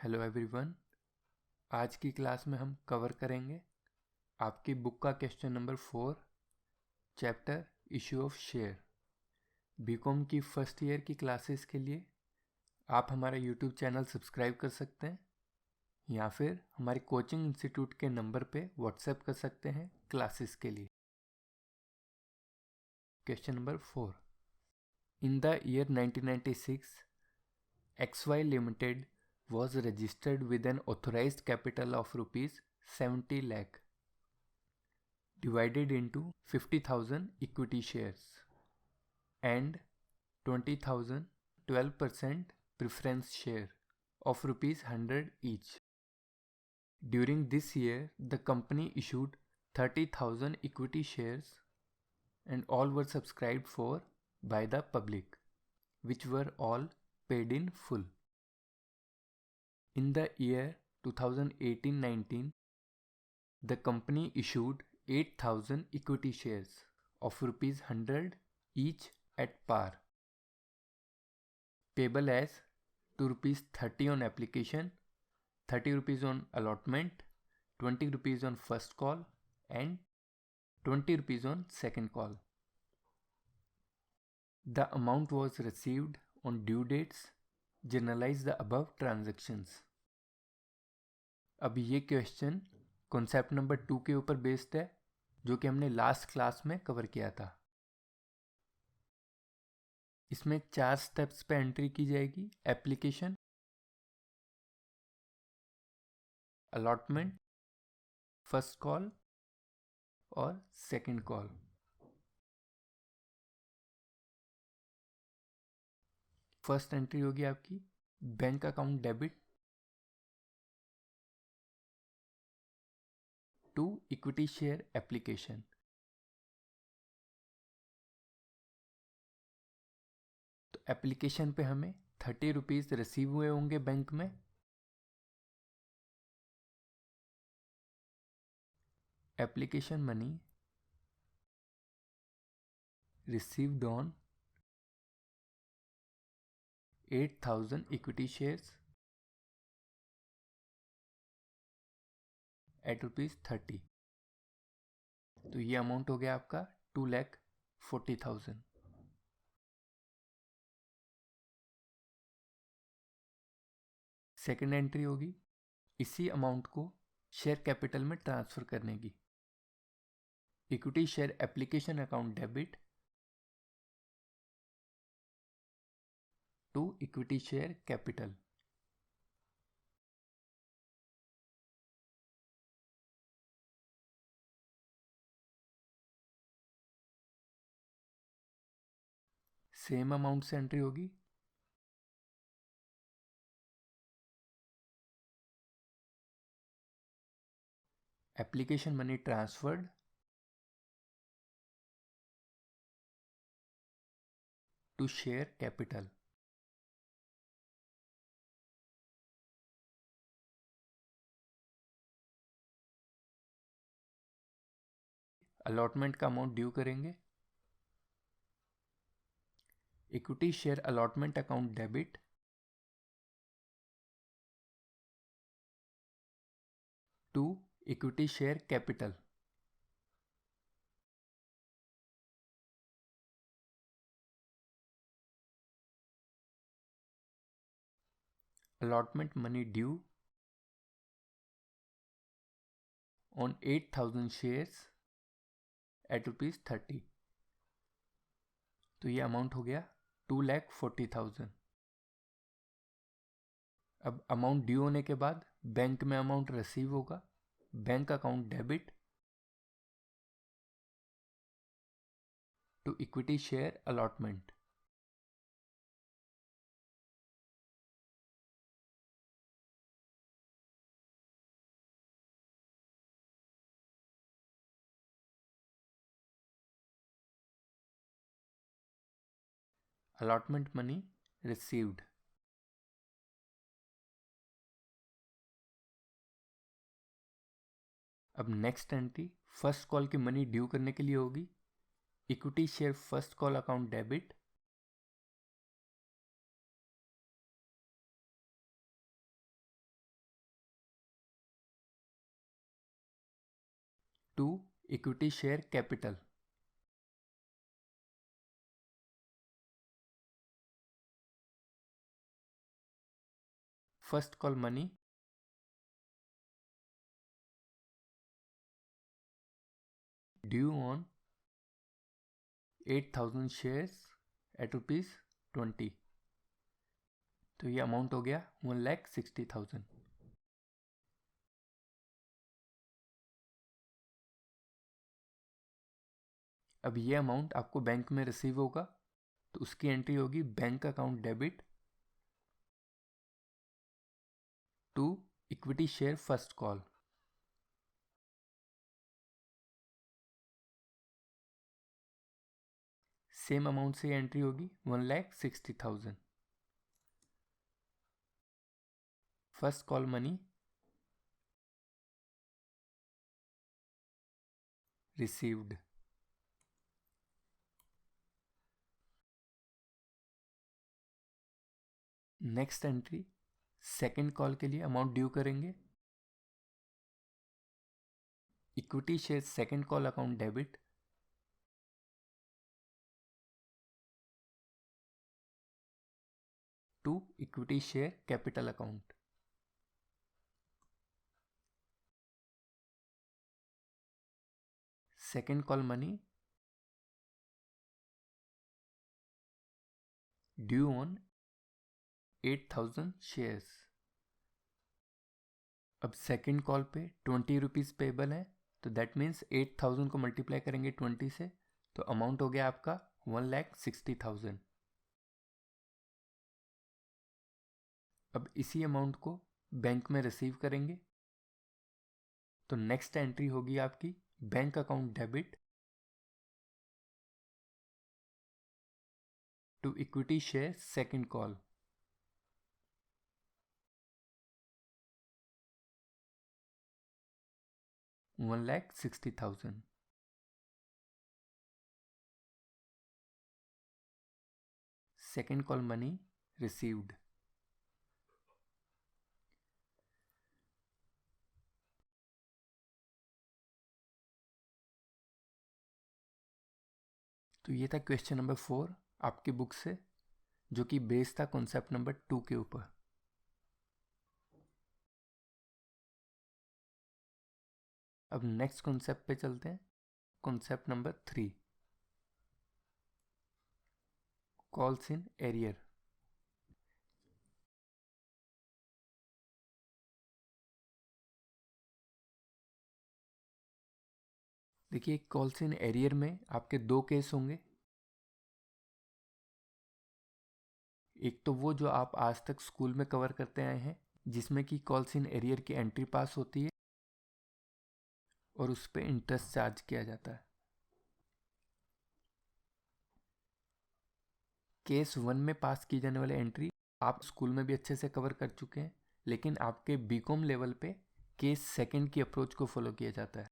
Hello everyone. आज की class में हम कवर करेंगे आपकी बुक का question number 4, chapter issue of share. BCom की फर्स्ट ईयर की क्लासेस के लिए आप हमारा यूट्यूब चैनल सब्सक्राइब कर सकते हैं या फिर हमारे कोचिंग इंस्टीट्यूट के नंबर पे व्हाट्सएप कर सकते हैं क्लासेस के लिए। Question number 4। In the year 1996 XY Limited was registered with an authorized capital of rupees 70 lakh divided into 50,000 equity shares and 20,000 12% preference share of rupees 100 each. During this year, the company issued 30,000 equity shares and all were subscribed for by the public, which were all paid in full. In the year 2018-19, the company issued 8,000 equity shares of rupees 100 each at par, payable as 2 rupees 30 on application, 30 rupees on allotment, 20 rupees on first call and 20 rupees on second call. The amount was received on due dates. Generalize the above transactions. अब ये question concept number 2 के ऊपर based है, जो कि हमने last class में cover किया था। इसमें 4 स्टेप्स पे एंट्री की जाएगी: एप्लीकेशन, अलॉटमेंट, फर्स्ट कॉल और सेकंड कॉल। फर्स्ट एंट्री होगी आपकी bank account debit to equity share application. तो एप्लीकेशन पे हमें 30 रुपीज रिसीव हुए होंगे बैंक में। Application money received on 8,000 equity shares at ₹30। तो ये अमाउंट हो गया आपका 2,40,000। सेकेंड एंट्री होगी इसी अमाउंट को शेयर कैपिटल में ट्रांसफर करने की। Equity share application account debit to equity share capital. Same amount से एंट्री होगी application money transferred to share capital. Allotment का अमाउंट ड्यू करेंगे। Equity share allotment account debit to equity share capital. allotment money due on 8,000 shares at ₹30। तो ये amount हो गया 2,40,000। अब amount due होने के बाद बैंक में अमाउंट रिसीव होगा, bank account debit to equity share allotment. allotment money received। अब नेक्स्ट एंट्री फर्स्ट कॉल की मनी ड्यू करने के लिए होगी। Equity share first call account debit to equity share capital. First call money due on 8,000 shares at ₹20. तो ये amount हो गया 1,60,000। अब ये अमाउंट आपको बैंक में रिसीव होगा तो उसकी एंट्री होगी bank account debit to equity share first call. Same amount से एंट्री होगी 1,60,000। First call money received. Next entry second call के लिए अमाउंट ड्यू करेंगे। Equity share second call account debit to equity share capital account. Second call money due on 8,000 shares. अब second call पे ₹20 payable है तो that means 8,000 को multiply करेंगे 20 से तो अमाउंट हो गया आपका 1,60,000। अब इसी अमाउंट को बैंक में रिसीव करेंगे तो नेक्स्ट एंट्री होगी आपकी bank account debit to equity share second call. $1,60,000। Second call money received. तो ये था क्वेश्चन नंबर 4 आपकी बुक से जो कि बेस्ड था कॉन्सेप्ट नंबर 2 के ऊपर। अब नेक्स्ट कॉन्सेप्ट पे चलते हैं, concept number 3 calls in arrear. देखिए कॉल्स इन एरियर में आपके दो केस होंगे। एक तो वो जो आप आज तक स्कूल में कवर करते आए हैं जिसमें कि कॉल्स इन एरियर की एंट्री पास होती है और उस पर इंटरेस्ट चार्ज किया जाता है। केस 1 में पास की जाने वाली एंट्री आप स्कूल में भी अच्छे से कवर कर चुके हैं, लेकिन आपके बीकॉम लेवल पे केस सेकंड की अप्रोच को फॉलो किया जाता है।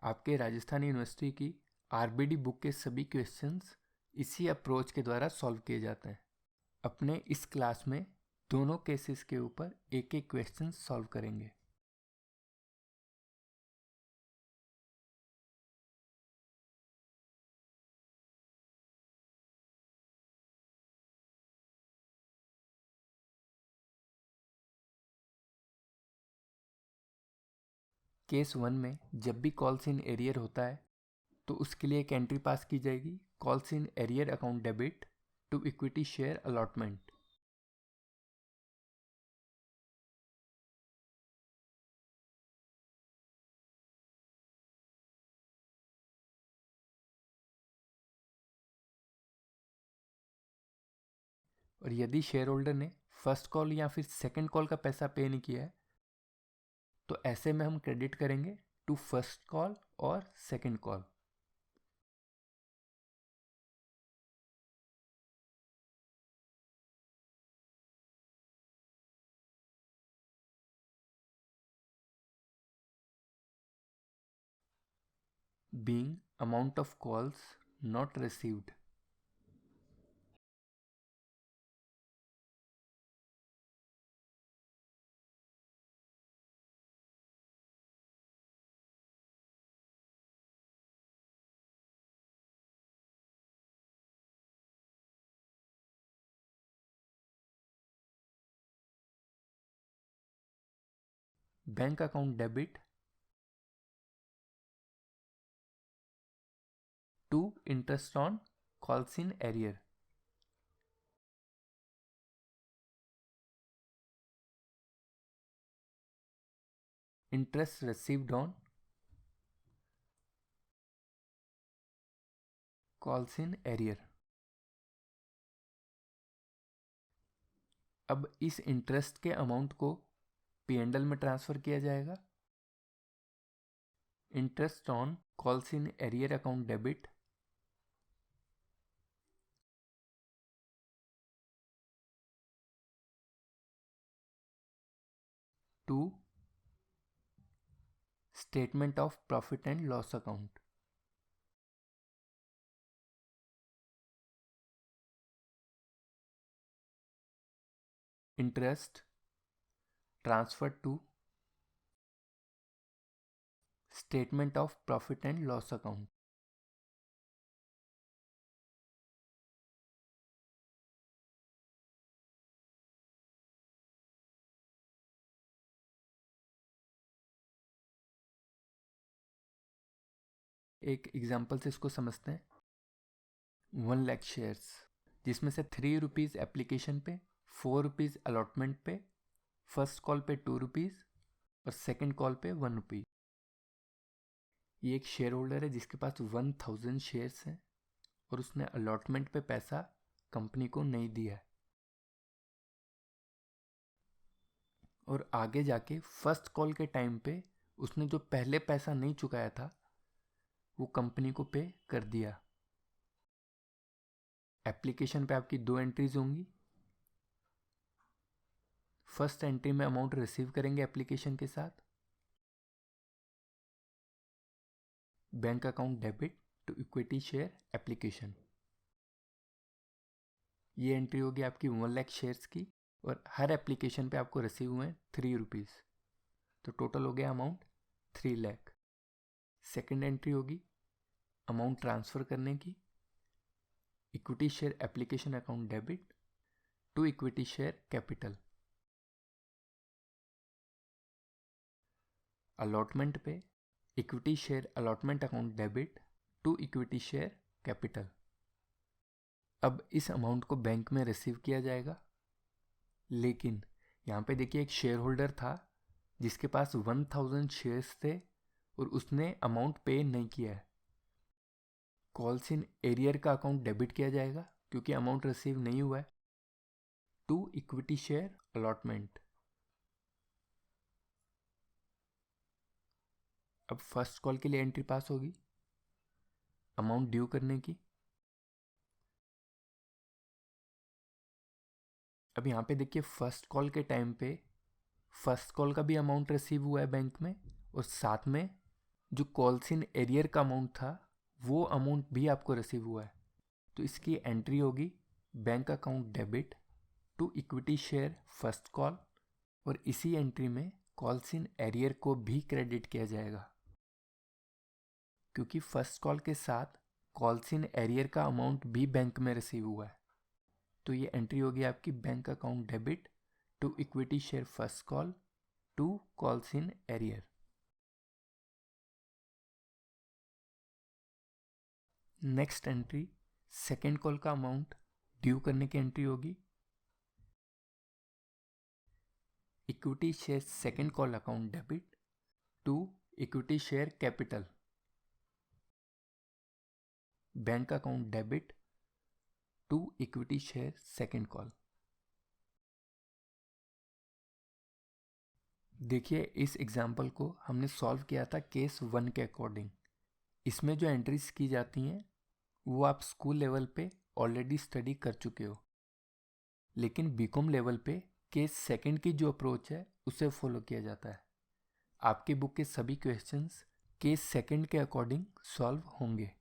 आपके राजस्थान यूनिवर्सिटी की आरबीडी बुक के सभी क्वेश्चंस इसी अप्रोच के द्वारा सॉल्व किए जाते हैं। अपने इस क्लास में दोनों केसेस के ऊपर एक एक क्वेश्चन सॉल्व करेंगे। केस 1 में जब भी कॉल्स इन एरियर होता है तो उसके लिए एक एंट्री पास की जाएगी calls in arrear account debit to equity share allotment. और यदि शेयर होल्डर ने फर्स्ट कॉल या फिर सेकंड कॉल का पैसा पे नहीं किया है तो ऐसे में हम क्रेडिट करेंगे टू फर्स्ट कॉल और second call. being amount of calls not received। Bank account debit to interest on calls in arrear. Interest received on calls in arrear। अब इस इंटरेस्ट के अमाउंट को P&L में ट्रांसफर किया जाएगा। Interest on calls in arrear account debit to statement of profit and loss account. Interest transfer to statement of profit and loss account. एक example से इसको समझते हैं। 1 लाख शेयर्स, जिसमें से 3 रुपीज़ एप्लीकेशन पे, 4 रुपीज़ अलॉटमेंट पे, फर्स्ट कॉल पे 2 रुपीज़ और सेकंड कॉल पे 1 रुपी। ये एक शेयर होल्डर है जिसके पास 1000 शेयर्स हैं और उसने अलॉटमेंट पे पैसा कंपनी को नहीं दिया है, और आगे जाके फर्स्ट कॉल के टाइम पे उसने जो पहले पैसा नहीं चुकाया था वो कंपनी को पे कर दिया। एप्लीकेशन पे आपकी 2 एंट्रीज होंगी। फर्स्ट एंट्री में अमाउंट रिसीव करेंगे एप्लीकेशन के साथ, bank account debit to equity share application. ये एंट्री होगी आपकी 1 लाख शेयर्स की, और हर एप्लीकेशन पे आपको रिसीव हुए 3 रुपीज़, तो टोटल हो गया अमाउंट 3 लाख। सेकेंड एंट्री होगी अमाउंट ट्रांसफ़र करने की, equity share application account debit to equity share capital. Allotment पे equity share allotment account debit to equity share capital. अब इस अमाउंट को बैंक में रिसीव किया जाएगा, लेकिन यहाँ पे देखिए एक शेयर होल्डर था जिसके पास 1000 शेयर्स थे और उसने अमाउंट पे नहीं किया है। कॉल्स इन एरियर का अकाउंट डेबिट किया जाएगा क्योंकि अमाउंट रिसीव नहीं हुआ है, टू इक्विटी शेयर अलॉटमेंट। अब फर्स्ट कॉल के लिए एंट्री पास होगी अमाउंट ड्यू करने की। अब यहाँ पे देखिए फर्स्ट कॉल के टाइम पे फर्स्ट कॉल का भी अमाउंट रिसीव हुआ है बैंक में, और साथ में जो कॉल्स इन एरियर का अमाउंट था वो अमाउंट भी आपको रिसीव हुआ है। तो इसकी एंट्री होगी bank account debit to equity share first call, और इसी एंट्री में कॉल्स इन एरियर को भी क्रेडिट किया जाएगा क्योंकि फर्स्ट कॉल के साथ कॉल्स इन एरियर का अमाउंट भी बैंक में रिसीव हुआ है। तो ये एंट्री होगी आपकी bank account debit to equity share first call to calls in arrear. Next entry second call का अमाउंट ड्यू करने की एंट्री होगी equity share second call account debit to equity share capital, bank account debit to equity share second call. देखिए इस example को हमने solve किया था केस 1 के अकॉर्डिंग। इसमें जो एंट्रीज की जाती हैं वो आप स्कूल लेवल पे ऑलरेडी स्टडी कर चुके हो, लेकिन बीकॉम लेवल पे केस सेकंड की जो अप्रोच है उसे फॉलो किया जाता है। आपकी बुक के सभी क्वेश्चंस केस सेकंड के अकॉर्डिंग सॉल्व होंगे।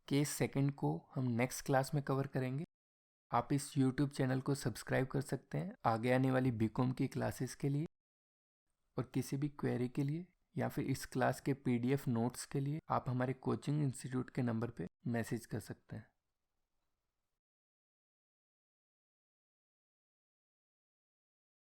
केस सेकंड को हम नेक्स्ट क्लास में कवर करेंगे। आप इस YouTube चैनल को सब्सक्राइब कर सकते हैं आगे आने वाली बीकॉम की क्लासेस के लिए, और किसी भी क्वेरी के लिए या फिर इस क्लास के PDF नोट्स के लिए आप हमारे कोचिंग इंस्टीट्यूट के नंबर पे मैसेज कर सकते हैं।